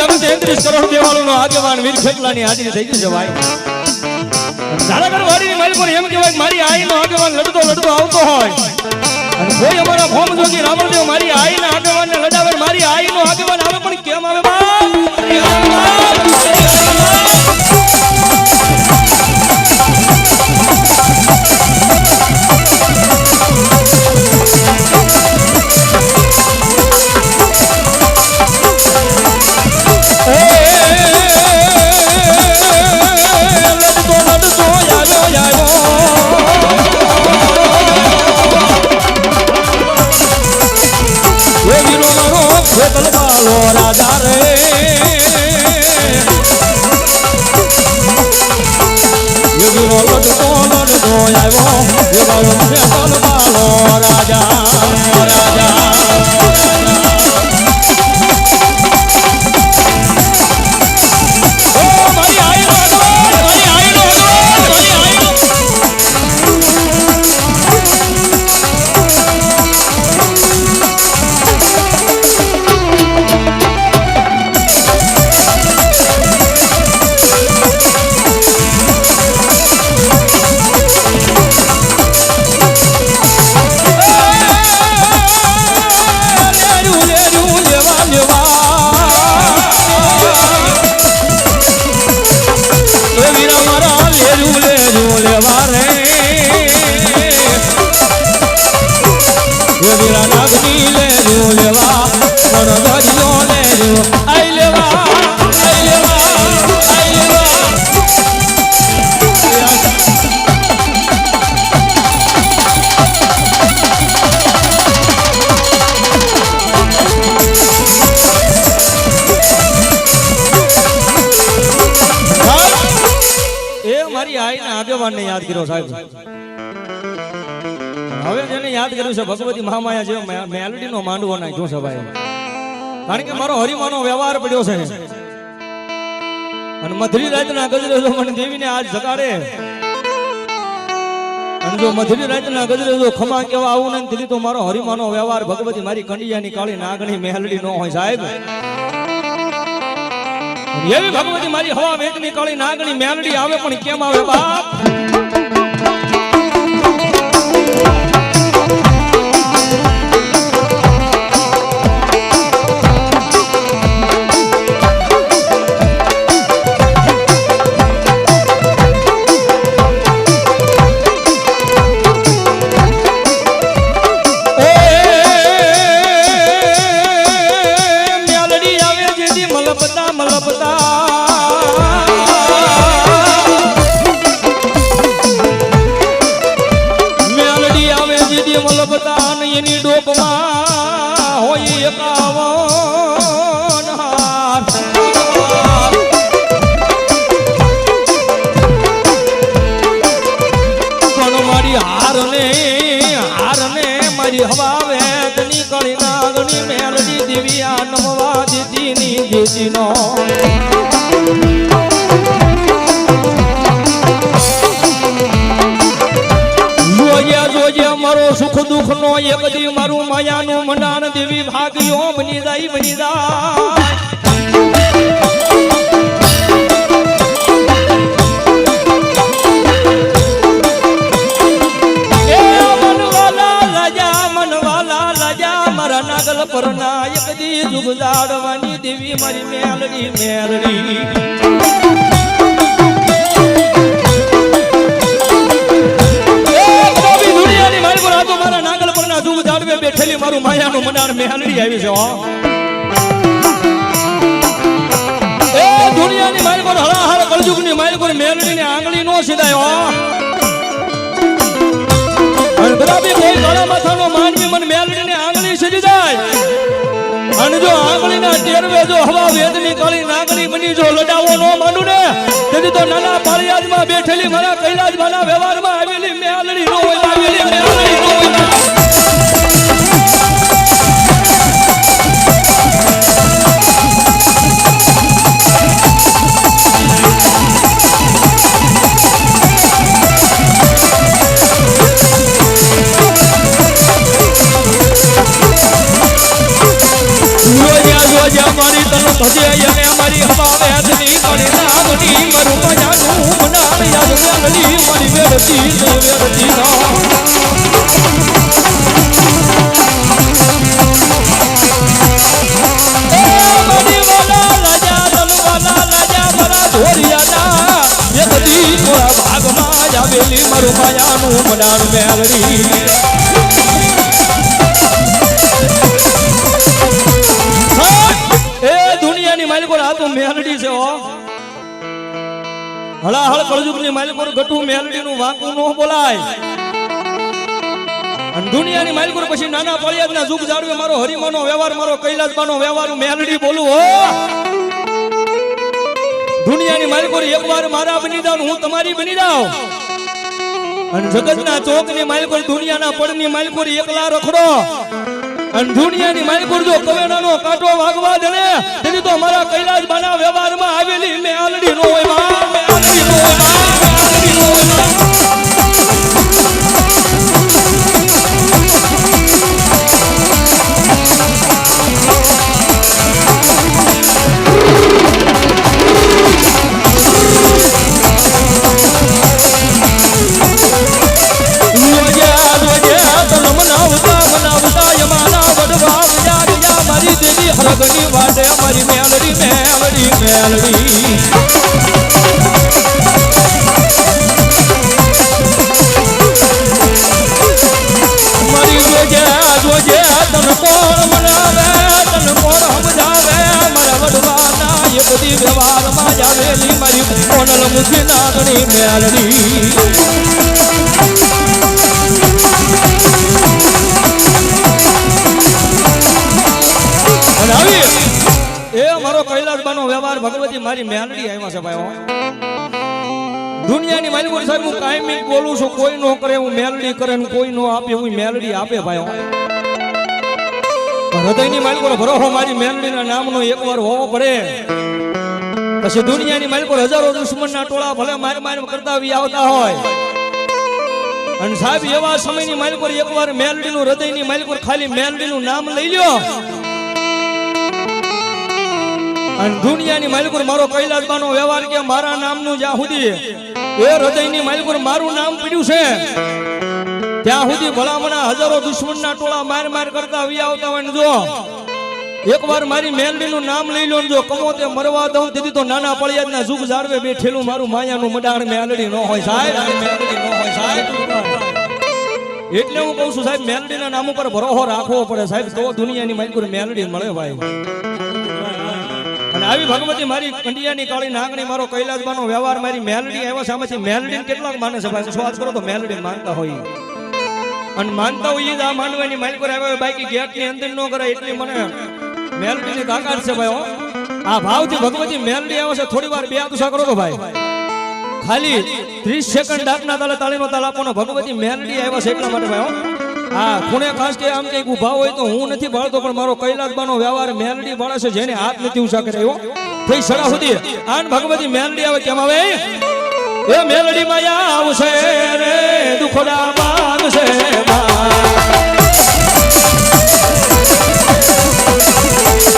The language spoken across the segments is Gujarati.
નવ 33 કરોડ દેવાળોનો આગેવાન વીર ખેટલાની હાજરી થઈ ગઈ છે ભાઈ. ધારાગર વાડીની મારી પર એમ કહેવાય મારી આઈનો આગેવાન લડતો આવતો હોય અને કોઈ અમારા ભોમ જોગી રામદેવ મારી આઈના આગેવાનને લડાવે મારી આઈનો આગેવાન આવે પણ કેમ આવે બા રાજા રે યોગીનો લડતો આવ્યો રાજા રાજા આગેવાનને યાદ કર્યો સાહેબ. હવે જેને યાદ કર્યું છે ભગવતી મહામાયા જેવો મેલડીનો માંડવો નાખ્યો છે ભાઈ. કારણ કે મારો હરિમાનો વ્યવહાર પડ્યો છે અને મધરી રાતના ગજરે જો મને દેવીને આજ જગાડે અને જો મધરી રાતના ગજરે જો ખમા કેવા આવું ને દીધી તો મારો હરિમાનો વ્યવહાર ભગવતી મારી કંડિયાની કાળી નાગણી મેલડી નો હોય સાહેબ. એવી ભગવતી મારી હવા વેગની કાળી નાગણી મેલડી આવે પણ કેમ આવે બાપ એની ડોકમાં હોય એકાવન હાથ પણ મારી હારને મારી હવા વેદની કળી નાગણી મેલડી દિવ્યા નમવા દીદીની દીદીનો મારો સુખ દુઃખ નો એક દી મારું માયાનું મંડાણ દેવી ભાગ્યો બની જાય મનવાલા લજા મારા નાગલ પર ના એક દી જુગ જાડવાની દેવી મારી મેલડી બેઠેલી મારું માયાનું મંડાણ મેલડી આવી છે એ દુનિયાની મારી પર હળાહળ કળજુગની મારી પર મેલડીની આંગળી નો સીધાય અને બરાબર કોઈ કાળા માથાનો માનવી મને મેલડીની આંગળી સીધી જાય અને જો આંગળીના ટેરવે જો હવા વેદની કાળી નાગણી બની જો લડાવો નો માંડું ને તેથી તો નાના પાળિયાદમાં બેઠેલી મારા કૈલાસમાંના વ્યવહારમાં આવેલી મેલડી નો હોય ભજે અને મારી હવા વેદની કળી નાગની મારું મજાનું મનાણ યાદ મેલડી મારી વેરતી ભાગમાં જ આવેલી મારું માયાનું મનાણ મેલડી એ દુનિયાની માલિકો આ તો મેલડી છે હો હળાહળ કળજુગની માલિકો ગટુ મેલડીનું વાંકું ન બોલાય અને દુનિયાની માલિકો પછી નાના પળિયાદના જુગ જાળવે મારો હરિમાનો વ્યવહાર મારો કૈલાસબાનો વ્યવહાર મેલડી બોલું હો દુનિયાની માલિકો એકવાર મારા બની જાવ હું તમારી બની જાઉં અને જગતના ચોકની માલિકો દુનિયાના પડની માલિકો એકલા રખડો અને દુનિયાની માલિકો જો કવેડાનો કાંટો વાગવા દે તેથી તો મારા કૈલાસબાના વ્યવહારમાં આવેલી મેલડી નો હોય મેલડી નો હોય મેલડી નો હોય હરગની વાટે મારી મેલડી મેલડી મેલડી મારી જોજે તન કોણ મનાવે તન કોણ સમજાવે મારા વડવાના એ બધી વ્યવહારમાં જ આવેલી મારી કોનલ મુખી નાગણી મેલડી એ મારો કૈલાસબાનો વ્યવહાર ભગવતી મારી મેલડી આવ્યા છે ભાઈ દુનિયાની માલિકો સાહેબ હું કાયમી બોલું છું કોઈ નો કરે હું મેલડી કરે ને કોઈ નો આપે હું મેલડી આપે ભાઈ હૃદયની માલિકો ભરોસો મારી મેલડીના નામનો એકવાર હોવો પડે પછી દુનિયાની માલિકો હજારો દુશ્મનના ટોળા ભલે માર માર કરતા આવતા હોય અને સાહેબ એવા સમયની માલિકો એકવાર મેલડીનું હૃદયની માલિકો ખાલી મેલડીનું નામ લઈ લ્યો અને દુનિયાની માલિકો મારો કૈલાસબાનો વ્યવહાર કે મારા નામનું જ્યાં સુધી એ હૃદયની માલિકો મારું નામ પડ્યું છે ત્યાં સુધી ભલામણા હજારો દુશ્મનના ટોળા માર માર કરતા આવતા હોય જો એકવાર મારી મેલડીનું નામ લઈ લો જો કમો તે મરવા દઉં તેથી તો નાના પળિયાદના જુગ જાળવે બેઠેલું મારું માયાનું મડાણ મેલડી ન હોય સાહેબ મેલડી ન હોય સાહેબ એટલે હું કહું છું સાહેબ મેલડીના નામ ઉપર ભરોસો રાખવો પડે સાહેબ તો દુનિયાની માલિકો મેલડી મળે ભાઈ અને આવી ભગવતી મારી કંડિયાની કાળી નાગણી મારો કૈલાસબાનો વ્યવહાર મારી મેલડી આવ્યા સામેથી મેલડી કેટલાક માને છે ભાઈ સ્વાદ કરો તો મેલડી માનતા હોય અને માનતા હોય આ માનવાની માલિકો આવ્યા બાકી ગેટની અંદર ન કરે એટલી મને મેલડીની તાકાત છે ભાઈ આ ભાવથી ભગવતી મેલડી આવે છે થોડી વાર બે આતુષા કરો તો ભાઈ ખાલી 30 સેકન્ડ ડાકના તાલે તાળીનો તાલ આપવાનો ભગવતી મેલડી આવ્યા છે એટલા માટે ભાઈ હા ખૂણે ખાસ કે આમ કઈક ઉભા હોય તો હું નથી ભાળતો પણ મારો કૈલાસબાનો વ્યવહાર મેલડી ભાળે છે જેને હાથ નથી ઊંચા કર્યો થઈ સડા સુધી આન ભગવતી મેલડી આવે કેમ આવે એ મેલડી માયા આવશે રે દુખડા ભાગશે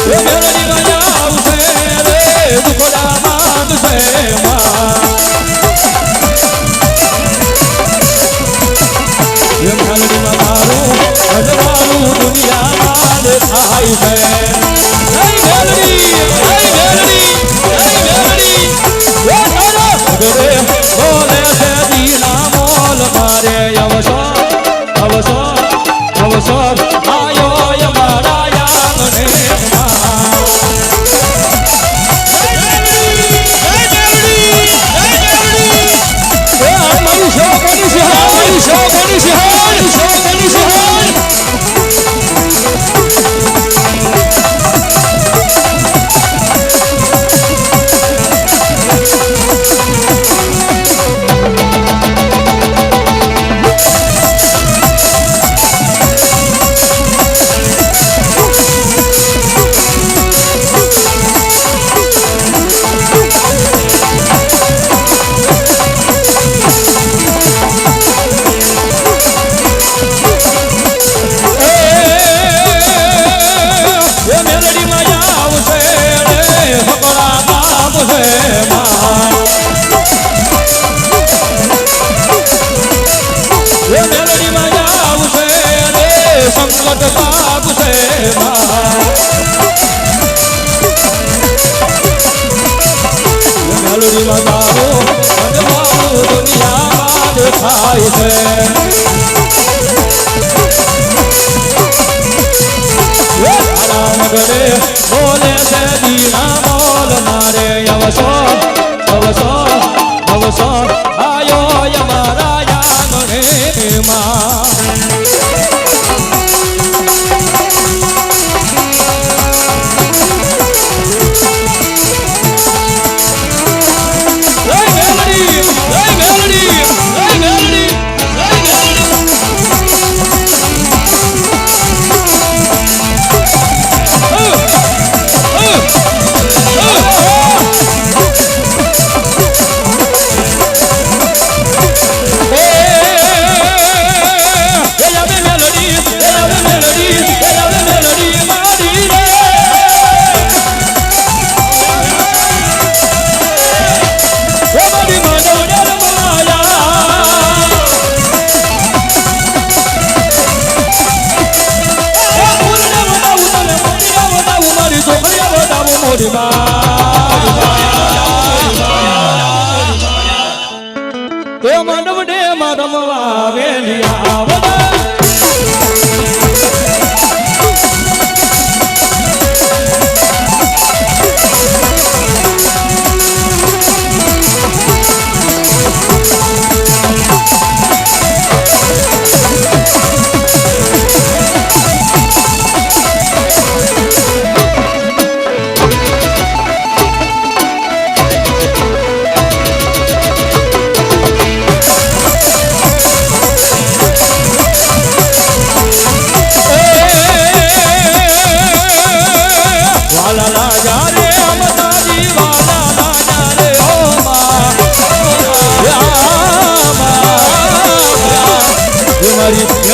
એ મેલડી માયા આવશે રે દુખડા ભાગશે મેલડી મારું અજવાળું દુનિયામાં દેખાય છે મેલડી બોલે છે દીના મોલ મારે અવસર આયો મારા યામને આવશે માં એ મેલડીમાં આવશે રે સંકટ પાકશે માં મેલડીમાં તારો અજવાળું દુનિયામાં દેખાય છે નગરે બોલે છે દીના બોલ મારે અવસો અવસો અવસો આયો અમારા યાગણે માં એ માંડવ ડે માં રમવા વેલી આવવા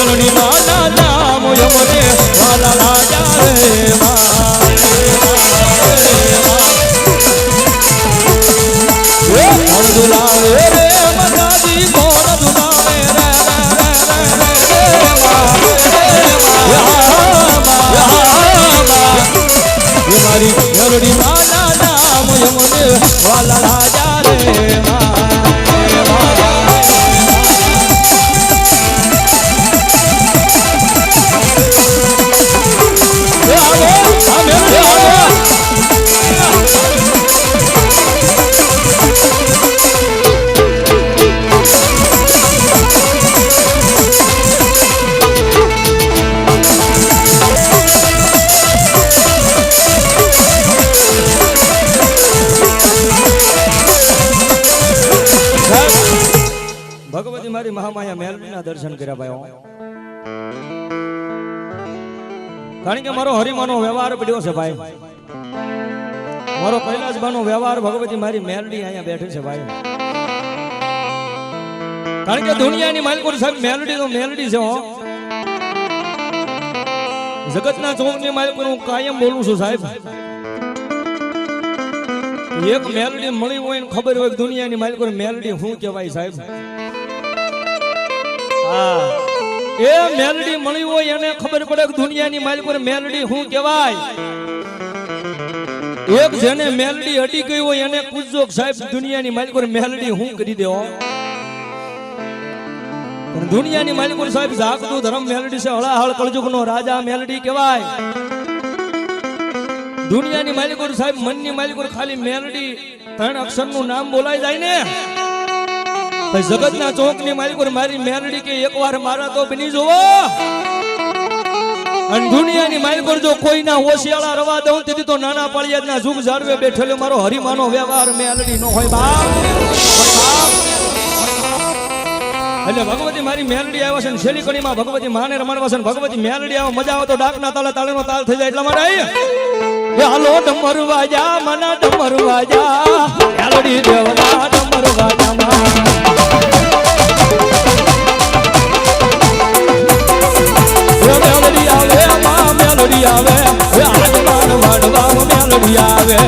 મેલડી માના નામ યમને વાલા રાજા રે કોણ દુલાવે રે મગાજી કોણ દુલાવે રે મારી મેલડી માના નામ યમને વાલા રાજા રે ભગવતી મારી મહામાયા મેલડીના દર્શન કર્યા ભાઈ કારણ કે મારો હરિમાનો વ્યવહાર પડ્યો છે ભાઈ મારો કૈલાસબાનો વ્યવહાર ભગવતી મારી મેલડી અહીંયા બેઠી છે ભાઈ કારણ કે દુનિયાની માલિકોર સાહેબ મેલડી તો મેલડી છે હો જગતના ચોકની માલિકોર હું કાયમ બોલું છું સાહેબ એક મેલડી મળી હોય ને ખબર હોય દુનિયાની માલિકોર મેલડી શું કહેવાય સાહેબ એ મેલડી મળી હોય એને ખબર પડે કે દુનિયાની માલિકોર મેલડી શું કહેવાય એક જેને મેલડી અડી ગઈ હોય એને પૂછજો સાહેબ દુનિયાની માલિકોર મેલડી શું કરી દેવો પણ દુનિયાની માલિકોર સાહેબ જાગતું ધર્મ મેલડી છે હળાહળ કળજુગનો રાજા મેલડી કહેવાય દુનિયાની માલિકોર સાહેબ મનની માલિકોર ખાલી મેલડી ત્રણ અક્ષરનું નામ બોલાઈ જાય ને ભાઈ જગતના ચોકની માલિકોર મારી મેલડી કે એકવાર મારા તો બની જોવો અને દુનિયાની માલિકોર જો કોઈના ઓશિયાળા રવા દઉં તેથી તો નાના પાળિયાદના જુગ જાળવે બેઠેલો મારો હરિમાનો વ્યવહાર મેલડી નો હોય બાપ એટલે ભગવતી મારી મેલડી આવ્યા છે ને છેલ્લી કડીમાં ભગવતી માને રમાડવા છે ને ભગવતી મેલડી આવે મજા આવે તો ડાકના તાલે તાળેનો તાલ થઈ જાય એટલા માટે આવી હાલો ડમર વાજા મના ડમર વાજા મેલડી દેવતા ડમર વાજા મેલડી આવે માં મેલડી આવે આજમાન વાડવા મેલડી આવે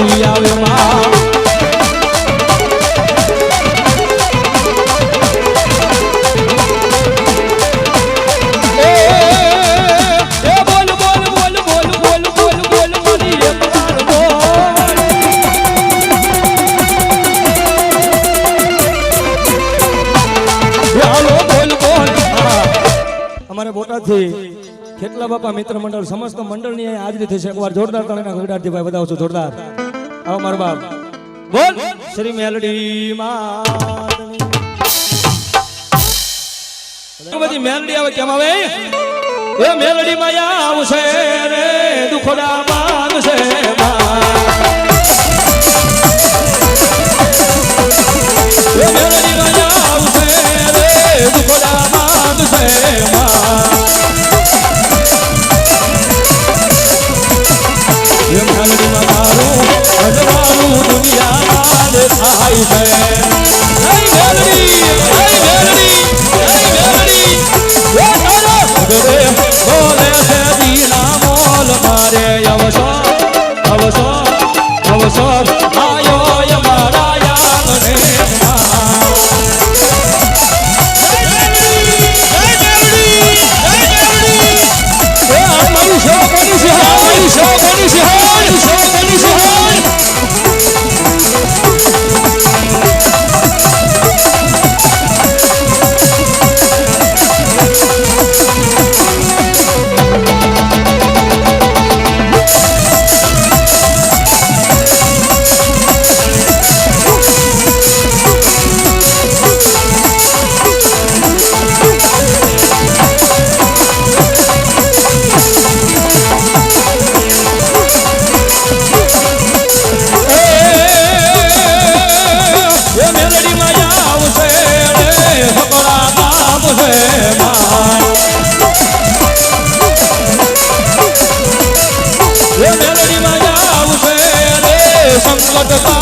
તું આવે માં ખેતલા બાપા મિત્ર મંડળ સમસ્ત મંડળની હાજરી થશે. એકવાર જોરદાર તાળીના ગગડાટથી ભાઈ વધાવશો જોરદાર. આવો મારો બાપ બોલ શ્રી મેલડી માં બધી મેલડી આવે કેમ આવે એ મેલડી માં આવશે રે દુખડા માંગશે એ મેલડી માં આવશે રે દુખડા માંગશે સંકટ